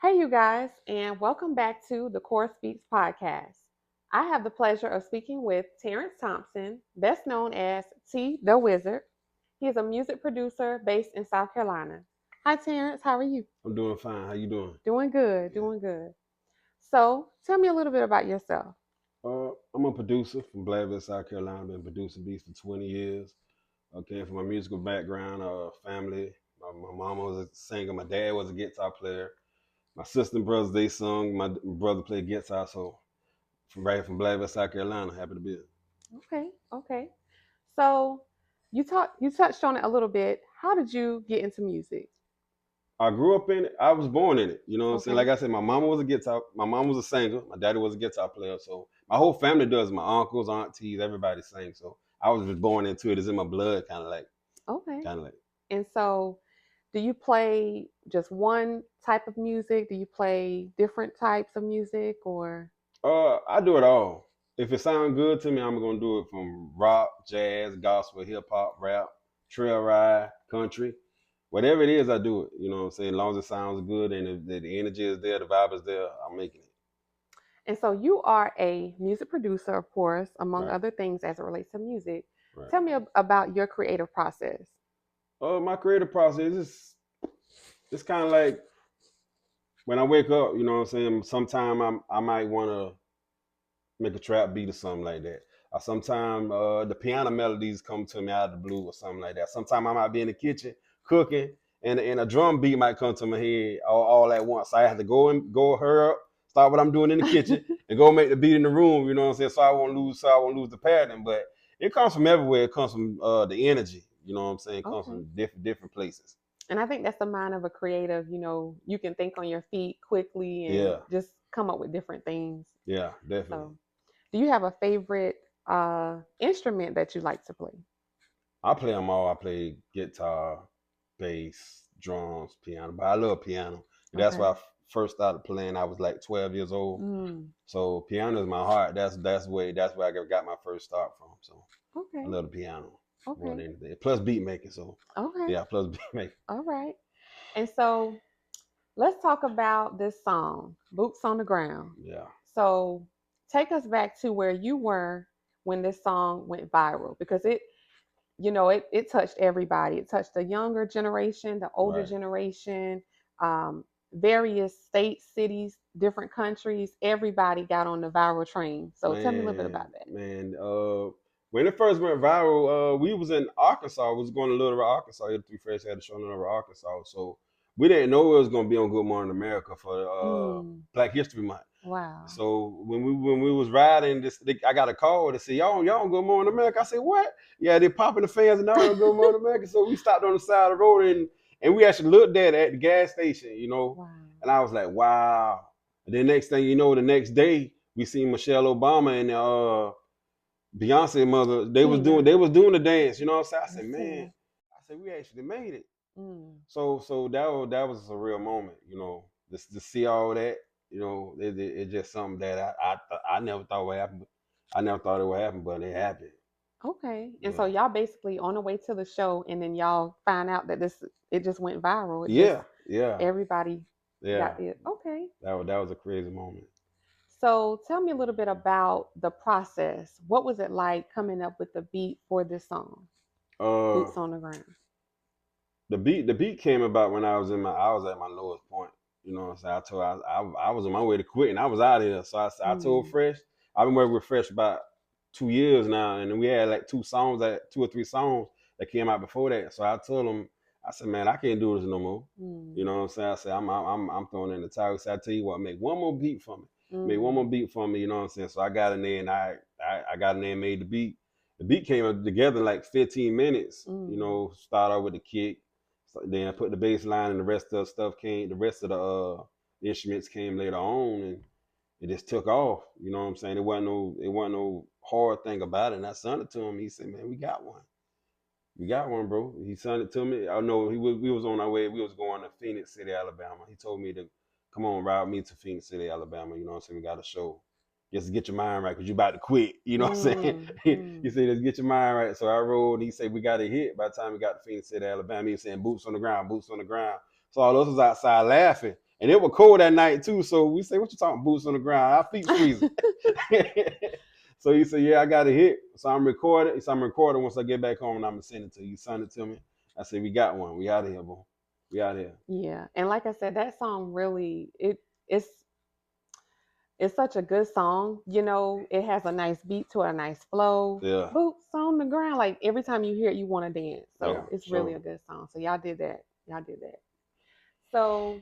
Hey, you guys, and welcome back to the Koraspeaks podcast. I have the pleasure of speaking with Terrance Thompson, best known as TdaWizard. He is a music producer based in South Carolina. Hi, Terrance. How are you? I'm doing fine. How you doing? Doing good, Yeah. doing good. So, tell me a little bit about yourself. I'm a producer from Blackville, South Carolina. Been producing beats for 20 years. I came from a musical background, family. My mama was a singer. My dad was a guitar player. My sister and brothers, they sung. My brother played guitar. So from Blackville, South Carolina. Happy to be here. Okay, okay. So, you touched on it a little bit. How did you get into music? I grew up in it. I was born in it. You know what I'm saying? Okay, Like I said, my mama was a singer. My daddy was a guitar player. So my whole family does. My uncles, aunties, everybody sings. So I was just born into it. It's in my blood, okay. kind of like. And so, do you play just one type of music? Do you play different types of music or? I do it all. If it sounds good to me, I'm gonna do it from rock, jazz, gospel, hip hop, rap, trail ride, country, whatever it is. I do it. You know what I'm saying? As long as it sounds good and if the energy is there, the vibe is there, I'm making it. And so you are a music producer, of course, among Right, other things as it relates to music. right. Tell me about your creative process. My creative process is it's kind of like when I wake up. You know what I'm saying? Sometime I might want to make a trap beat or something like that. Or sometime the piano melodies come to me out of the blue or something like that. Sometime I might be in the kitchen cooking and a drum beat might come to my head all at once. So I have to go hurry up, start what I'm doing in the kitchen and go make the beat in the room, you know what I'm saying? So I won't lose the pattern. But it comes from everywhere. It comes from the energy, you know what I'm saying? It comes Okay. from different places. And I think that's the mind of a creative. You can think on your feet quickly and Yeah, just come up with different things. yeah, definitely. So, do you have a favorite instrument that you like to play? I play them all. I play guitar, bass, drums, piano. But I love piano. That's why Okay. first started playing. I was like 12 years old. Mm, So piano is my heart. That's where I got my first start from. So I okay. love the piano more Okay. than anything. Plus beat making. So Okay. yeah, plus beat making. All right. And so let's talk about this song, Boots on the Ground. Yeah. So take us back to where you were when this song went viral because it touched everybody. It touched the younger generation, the older Right. generation, various states, cities, different countries. Everybody got on the viral train. So tell me a little bit Man, about that. man. When it first went viral, we was in Arkansas. We was going to Little Rock, Arkansas. The three friends had a show in Little Rock, Arkansas. So we didn't know it was gonna be on Good Morning America for Mm, Black History Month. wow. So when we was riding I got a call to say y'all on Good Morning America. I said what? Yeah, they popping the fans and all on Good Morning America. So we stopped on the side of the road and we actually looked at the gas station, Wow. and I was like, wow. And then next thing you know, the next day we seen Michelle Obama and Beyonce mother. Tina. They was doing the dance. You know what I'm saying? I said, Miss man, Tina. I said we actually made it. Mm. So that was a real moment. Just to see all that. It's just something that I never thought would happen. I never thought it would happen, but it happened. Okay. And so Yeah, y'all basically on the way to the show and then y'all find out that it just went viral. It just yeah, yeah, everybody yeah. got it. Okay. That was a crazy moment. So tell me a little bit about the process. What was it like coming up with the beat for this song, Uh, Boots on the Ground? the beat came about when I was at my lowest point. You know what I'm saying? I was on my way to quitting. I was out of here. So I told Mm. Fresh. I've been working with Fresh about 2 years now, and we had like two or three songs that came out before that. So I told him, I said, man, I can't do this no more. You Mm. know what I'm saying? I said, I'm throwing in the towel. So I tell you what, make one more beat for me. Make one more Mm. beat for me. You know what I'm saying? So I got in there and I got in there and made the beat. The beat came together in like 15 minutes. Mm. Start out with the kick, so then I put the bass line, and the rest of the stuff came. The rest of the instruments came later on, and it just took off. You know what I'm saying? It wasn't no hard thing about it. And I sent it to him. He said, "Man, we got one. We got one, bro." He sent it to me. I know we was on our way. We was going to Phoenix City, Alabama. He told me to come on, ride me to Phoenix City, Alabama. You know what I'm saying? We got a show. Just to get your mind right, because you about to quit. You know what I'm saying? Mm. He Mm. said, "Just get your mind right." So I rode. He said, "We got a hit." By the time we got to Phoenix City, Alabama, he was saying, "Boots on the ground, boots on the ground." So all of us was outside laughing. And it was cold that night too. So we say, what you talking, boots on the ground? Our feet freezing. So he said, yeah, I got a hit. So I'm recording. So I'm recording once I get back home and I'm gonna send it to you. Send it to me. I said, we got one. We out of here, bro. We out here. Yeah. And like I said, that song really it's it's such a good song. It has a nice beat to it, a nice flow. Yeah. Boots on the ground. Like every time you hear it, you want to dance. So Yeah, it's sure. really a good song. So y'all did that. Y'all did that. So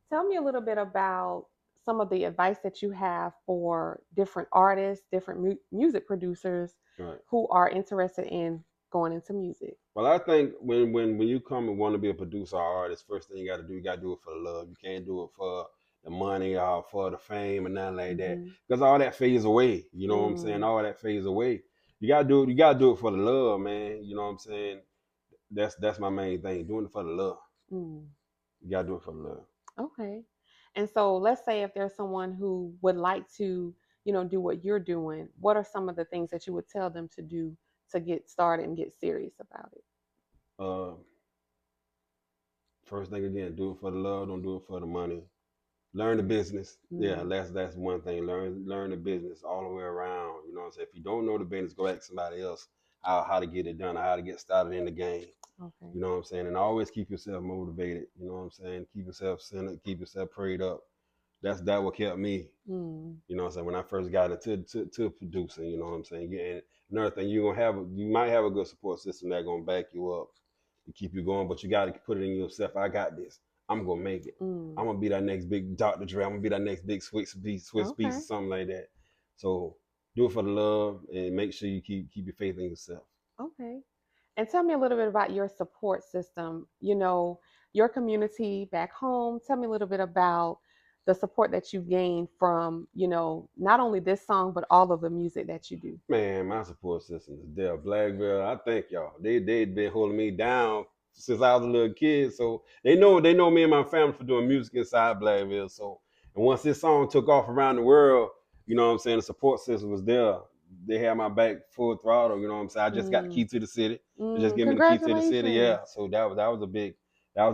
tell me a little bit about some of the advice that you have for different artists, different music producers Right. who are interested in going into music. Well, I think when you come and want to be a producer or artist, first thing you got to do it for the love. You can't do it for the money or for the fame and nothing like that, because all that fades away. You know what I'm saying? All that fades away. You gotta do it for the love, man. You know what I'm saying? That's my main thing. Doing it for the love. You gotta do it for the love. Okay. And so let's say if there's someone who would like to, do what you're doing, what are some of the things that you would tell them to do to get started and get serious about it? First thing again, do it for the love, don't do it for the money. Learn the business. Yeah, that's one thing. Learn the business all the way around. You know what I'm saying? If you don't know the business, go ask somebody else how to get it done, or how to get started in the game. Okay. You know what I'm saying? And always keep yourself motivated. You know what I'm saying? Keep yourself centered, keep yourself prayed up. That what kept me. You know what I'm saying? When I first got into producing, you know what I'm saying? And another thing, you might have a good support system that's gonna back you up to keep you going, but you gotta put it in yourself. I got this. I'm gonna make it. I'm gonna be that next big Dr. Dre. I'm gonna be that next big Swiss Beats or something like that. So do it for the love and make sure you keep your faith in yourself. Okay. And tell me a little bit about your support system, your community back home. Tell me a little bit about the support that you gained from, not only this song, but all of the music that you do. Man, my support system is there. Blackville, I thank y'all. They'd been holding me down since I was a little kid. So they know me and my family for doing music inside Blackville. So, and once this song took off around the world, you know what I'm saying, the support system was there. They had my back full throttle, you know what I'm saying? I just got the key to the city. Just give me the key to the city. Yeah. So that was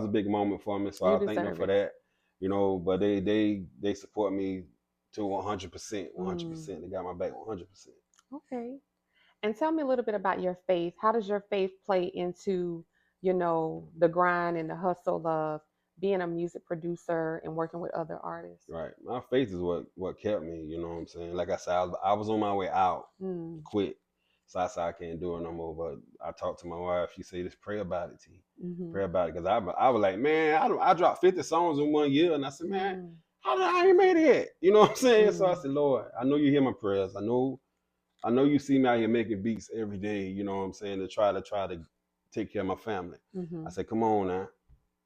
a big moment for me. So I thank them for that. But they support me to 100%. 100%. They got my back 100%. Okay. And tell me a little bit about your faith. How does your faith play into, the grind and the hustle of being a music producer and working with other artists? Right. My faith is what kept me, you know what I'm saying? Like I said, I was on my way out, quit. So I said, I can't do it no more. But I talked to my wife. She said, just pray about it, T. Pray about it. Because I was like, man, I dropped 50 songs in 1 year. And I said, man, how did I ain't made it yet? You know what I'm saying? So I said, Lord, I know you hear my prayers. I know you see me out here making beats every day, you know what I'm saying, to try to take care of my family. I said, come on now.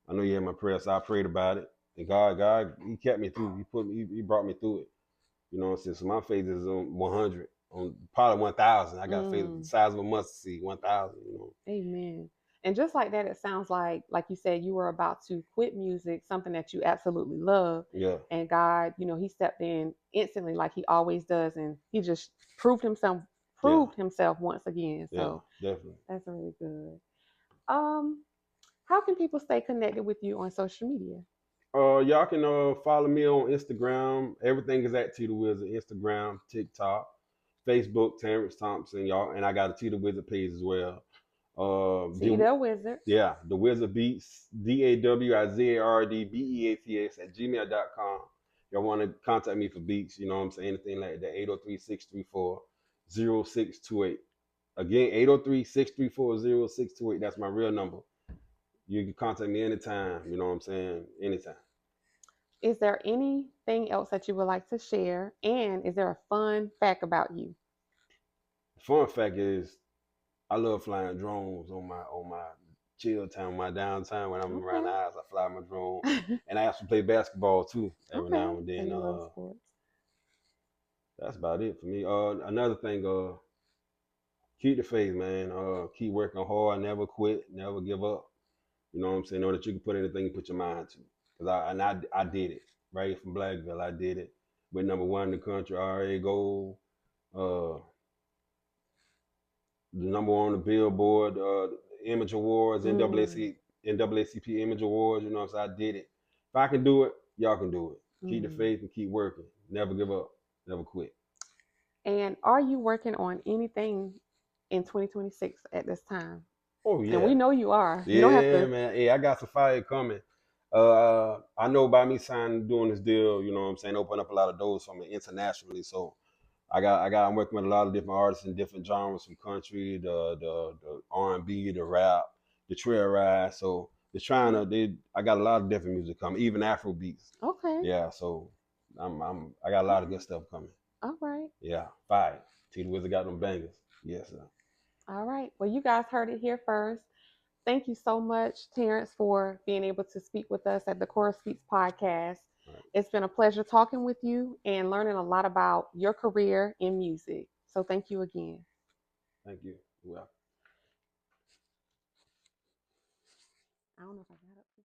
I know you hear my prayers. So I prayed about it. And God, he kept me through. He brought me through it. You know what I'm saying? So my faith is on 100, on probably 1,000. I got faith the size of a mustard seed, 1,000, you know. Amen. And just like that, it sounds like you said, you were about to quit music, something that you absolutely love. Yeah. And God, he stepped in instantly like he always does. And he just proved himself once again. So yeah, definitely. That's really good. How can people stay connected with you on social media? Y'all can follow me on Instagram. Everything is at TdaWizard. Instagram, TikTok, Facebook, Terrance Thompson, y'all. And I got a TdaWizard page as well. TdaWizard. Yeah, the Wizard Beats, DAWIZARDBEATS at gmail.com. Y'all want to contact me for beats, you know what I'm saying? Anything like that, 803-634-0628. Again, 803-634-0628. That's my real number. You can contact me anytime, you know what I'm saying? Anytime. Is there anything else that you would like to share? And is there a fun fact about you? The fun fact is I love flying drones on my chill time, my downtime when I'm around the house. I fly my drone. And I also play basketball too every now and then. That's about it for me. Another thing, keep the faith, man. Keep working hard, never quit, never give up. You know what I'm saying? Know that you can put anything you put your mind to. Because I did it. Right from Blackville, I did it. With #1 in the country, RA Gold. The #1 on the Billboard, Image Awards, NAACP Image Awards. You know what I'm saying? I did it. If I can do it, y'all can do it. Keep the Mhm. faith and keep working. Never give up. Never quit. And are you working on anything in 2026 at this time? Oh And yeah. we know you are. You don't have Yeah, to. man. Hey, I got some fire coming. I know by me signing doing this deal, you know what I'm saying, open up a lot of doors for me internationally. So I'm working with a lot of different artists in different genres, from country, the R&B, the rap, the trail ride. So I got a lot of different music coming, even Afro beats. Okay. Yeah, so I got a lot of good stuff coming. All right. Yeah, fire. TdaWizard got them bangers. Yes, sir. All right. Well, you guys heard it here first. Thank you so much, Terrance, for being able to speak with us at the Koraspeaks podcast. Right. It's been a pleasure talking with you and learning a lot about your career in music. So thank you again. Thank you. Well. I don't know if I got it.